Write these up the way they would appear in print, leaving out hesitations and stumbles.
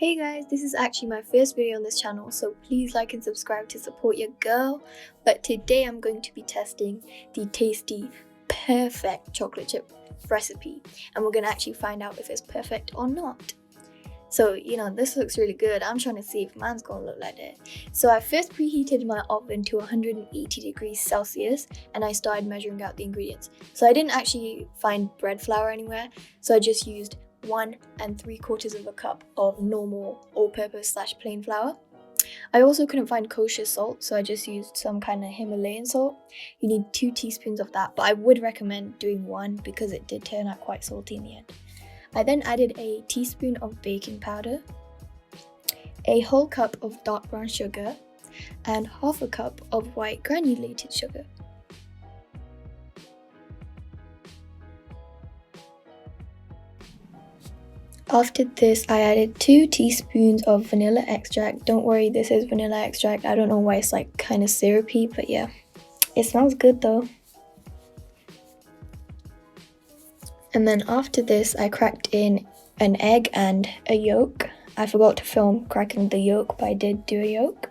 Hey guys, this is actually my first video on this channel, so please like and subscribe to support your girl. But today I'm going to be testing the tasty, perfect chocolate chip recipe, and we're going to actually find out if it's perfect or not. So, this looks really good. I'm trying to see if mine's going to look like that. So I first preheated my oven to 180 degrees Celsius, and I started measuring out the ingredients. So I didn't actually find bread flour anywhere, so I just used 1 3/4 cup of normal all-purpose / plain flour. I also couldn't find kosher salt, so I just used some kind of Himalayan salt. You need 2 teaspoons of that, but I would recommend doing 1 because it did turn out quite salty in the end. I then added a teaspoon of baking powder, a whole cup of dark brown sugar, and half a cup of white granulated sugar. After this, I added 2 teaspoons of vanilla extract. Don't worry, this is vanilla extract. I don't know why it's like kind of syrupy, but yeah. It smells good though. And then after this, I cracked in an egg and a yolk. I forgot to film cracking the yolk, but I did do a yolk.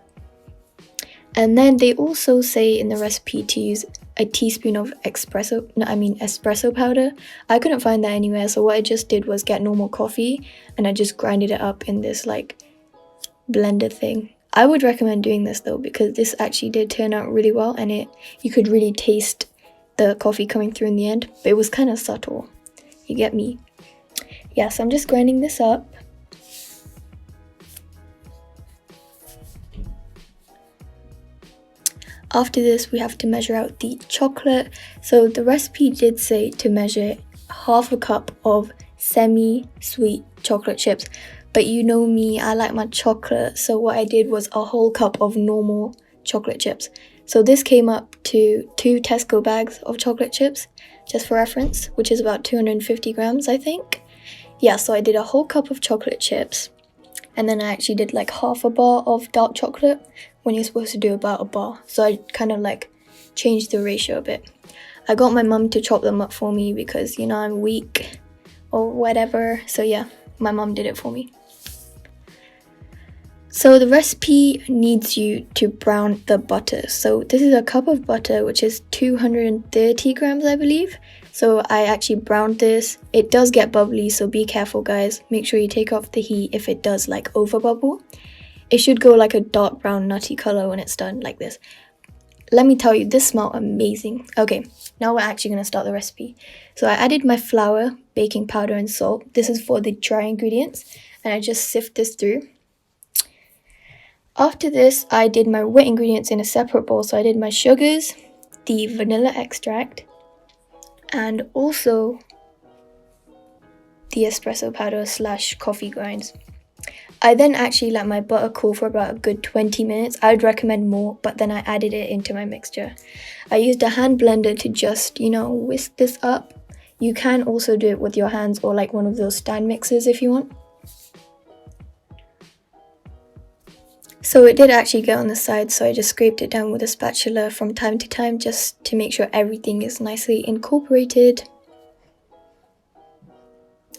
And then they also say in the recipe to use a teaspoon of espresso powder. I couldn't find that anywhere, so what I just did was get normal coffee and I just grinded it up in this like blender thing. I would recommend doing this though because this actually did turn out really well, and you could really taste the coffee coming through in the end, but it was kind of subtle. You get me? Yeah, so I'm just grinding this up. After this, we have to measure out the chocolate. So the recipe did say to measure half a cup of semi-sweet chocolate chips, but you know me, I like my chocolate, so what I did was a whole cup of normal chocolate chips. So this came up to 2 Tesco bags of chocolate chips, just for reference, which is about 250 grams, I think. Yeah, so I did a whole cup of chocolate chips, and then I actually did like half a bar of dark chocolate when you're supposed to do about a bar. So I kind of like changed the ratio a bit. I got my mum to chop them up for me because, I'm weak or whatever. So yeah, my mum did it for me. So the recipe needs you to brown the butter. So this is a cup of butter, which is 230 grams, I believe. So I actually browned this. It does get bubbly, so be careful guys. Make sure you take off the heat if it does like over bubble. It should go like a dark brown nutty color when it's done like this. Let me tell you, this smells amazing. Okay, now we're actually going to start the recipe. So I added my flour, baking powder, and salt. This is for the dry ingredients, and I just sift this through. After this, I did my wet ingredients in a separate bowl. So I did my sugars, the vanilla extract, and also the espresso powder / coffee grinds. I then actually let my butter cool for about a good 20 minutes. I would recommend more, but then I added it into my mixture. I used a hand blender to just, whisk this up. You can also do it with your hands or like one of those stand mixers if you want. So it did actually get on the side, so I just scraped it down with a spatula from time to time just to make sure everything is nicely incorporated.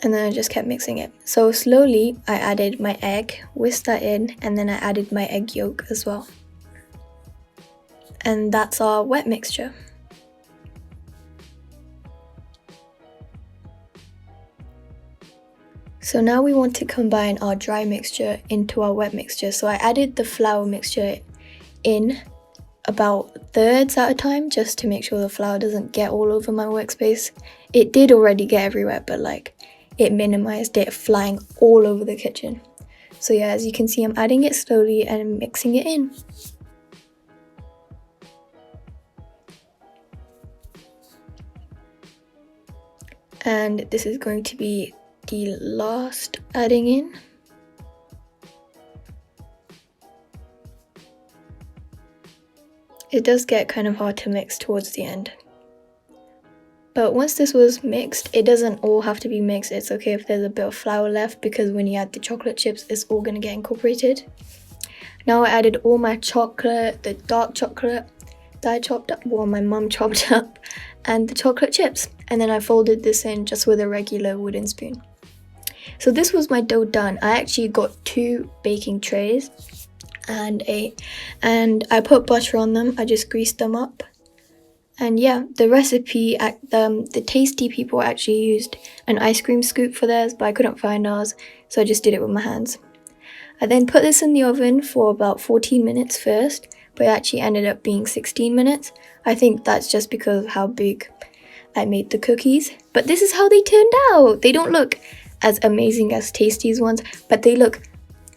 And then I just kept mixing it. So slowly I added my egg, whisked that in, and then I added my egg yolk as well. And that's our wet mixture. So now we want to combine our dry mixture into our wet mixture. So I added the flour mixture in about thirds at a time just to make sure the flour doesn't get all over my workspace. It did already get everywhere, but like it minimized it flying all over the kitchen. So yeah, as you can see, I'm adding it slowly and mixing it in. And this is going to be the last adding in. It does get kind of hard to mix towards the end. But once this was mixed, it doesn't all have to be mixed. It's okay if there's a bit of flour left because when you add the chocolate chips, it's all going to get incorporated. Now I added all my chocolate, the dark chocolate that I chopped up, well my mum chopped up, and the chocolate chips. And then I folded this in just with a regular wooden spoon. So this was my dough done. I actually got 2 baking trays and I put butter on them. I just greased them up. And yeah, the recipe, the Tasty people actually used an ice cream scoop for theirs, but I couldn't find ours, so I just did it with my hands. I then put this in the oven for about 14 minutes first, but it actually ended up being 16 minutes. I think that's just because of how big I made the cookies. But this is how they turned out. They don't look as amazing as Tasty's ones, but they look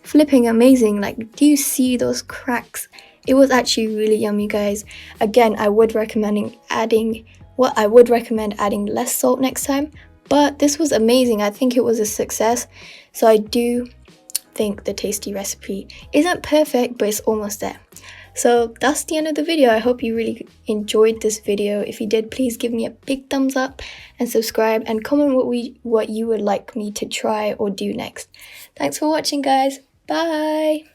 flipping amazing. Like, do you see those cracks? It was actually really yummy, guys. Again, I would recommend adding less salt next time, but this was amazing. I think it was a success. So I do think the Tasty recipe isn't perfect, but it's almost there. So that's the end of the video. I hope you really enjoyed this video. If you did, please give me a big thumbs up and subscribe, and comment what you would like me to try or do next. Thanks for watching, guys. Bye.